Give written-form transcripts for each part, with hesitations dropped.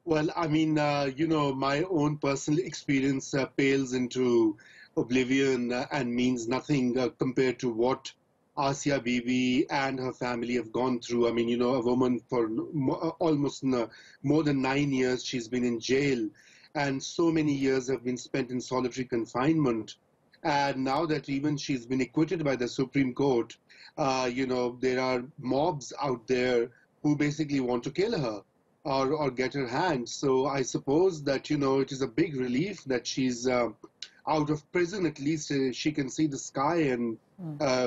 Well, I mean, my own personal experience pales into oblivion and means nothing compared to what Asia Bibi and her family have gone through. I mean, a woman for almost more than 9 years, she's been in jail, and so many years have been spent in solitary confinement. And now that even she's been acquitted by the Supreme Court, there are mobs out there who basically want to kill her or get her hand. So I suppose that, it is a big relief that she's out of prison. At least she can see the sky and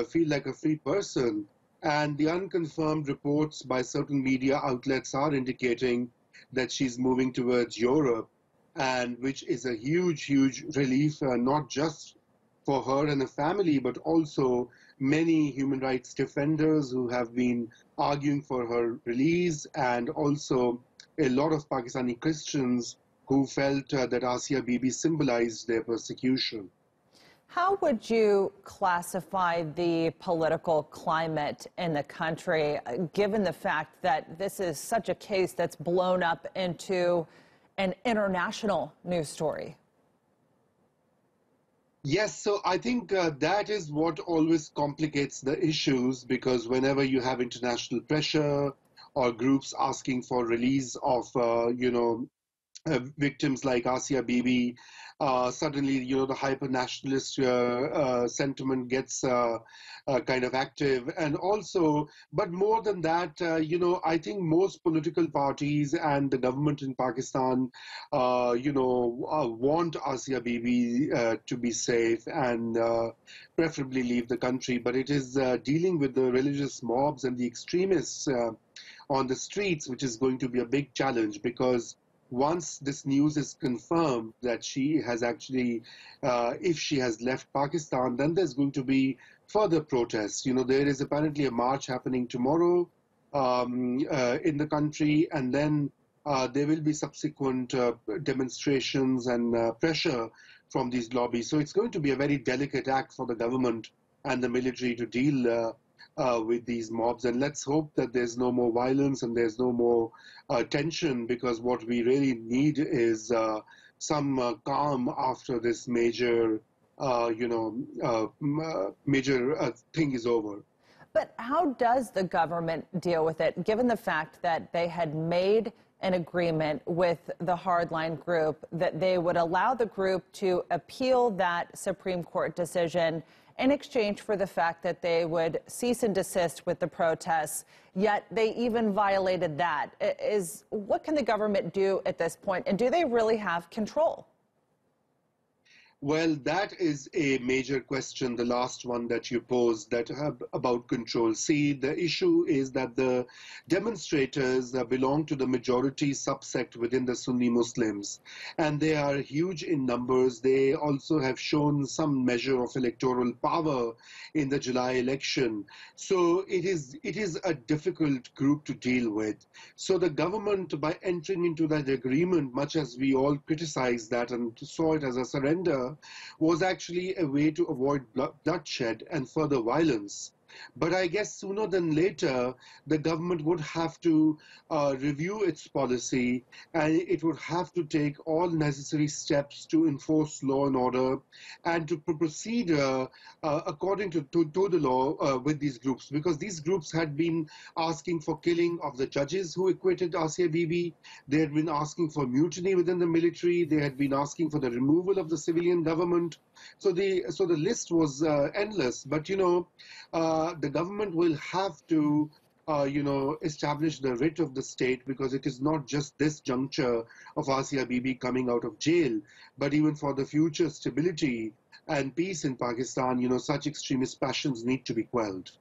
feel like a free person. And the unconfirmed reports by certain media outlets are indicating that she's moving towards Europe, and which is a huge, huge relief, not just for her and her family, but also many human rights defenders who have been arguing for her release, and also a lot of Pakistani Christians who felt that Asia Bibi symbolized their persecution. How would you classify the political climate in the country, given the fact that this is such a case that's blown up into an international news story? Yes, so I think that is what always complicates the issues, because whenever you have international pressure or groups asking for release of, victims like Asia Bibi, suddenly, the hyper-nationalist sentiment gets kind of active. And also, but more than that, I think most political parties and the government in Pakistan, want Asia Bibi to be safe and preferably leave the country. But it is dealing with the religious mobs and the extremists on the streets, which is going to be a big challenge, because once this news is confirmed that she has actually, if she has left Pakistan, then there's going to be further protests. There is apparently a march happening tomorrow in the country, and then there will be subsequent demonstrations and pressure from these lobbies. So it's going to be a very delicate act for the government and the military to deal with these mobs. And let's hope that there's no more violence and there's no more tension, because what we really need is some calm after this major, major thing is over. But how does the government deal with it, given the fact that they had made an agreement with the hardline group that they would allow the group to appeal that Supreme Court decision in exchange for the fact that they would cease and desist with the protests, yet they even violated that? What can the government do at this point, and do they really have control? Well, that is a major question, the last one that you posed, that about control. See, the issue is that the demonstrators belong to the majority subsect within the Sunni Muslims, and they are huge in numbers. They also have shown some measure of electoral power in the July election. So it is a difficult group to deal with. So the government, by entering into that agreement, much as we all criticize that and saw it as a surrender, was actually a way to avoid bloodshed and further violence. But I guess sooner than later, the government would have to review its policy, and it would have to take all necessary steps to enforce law and order and to proceed according to the law with these groups, because these groups had been asking for killing of the judges who acquitted Asia Bibi. They had been asking for mutiny within the military. They had been asking for the removal of the civilian government. So the list was endless. But the government will have to, establish the writ of the state, because it is not just this juncture of Asia Bibi coming out of jail, but even for the future stability and peace in Pakistan, such extremist passions need to be quelled.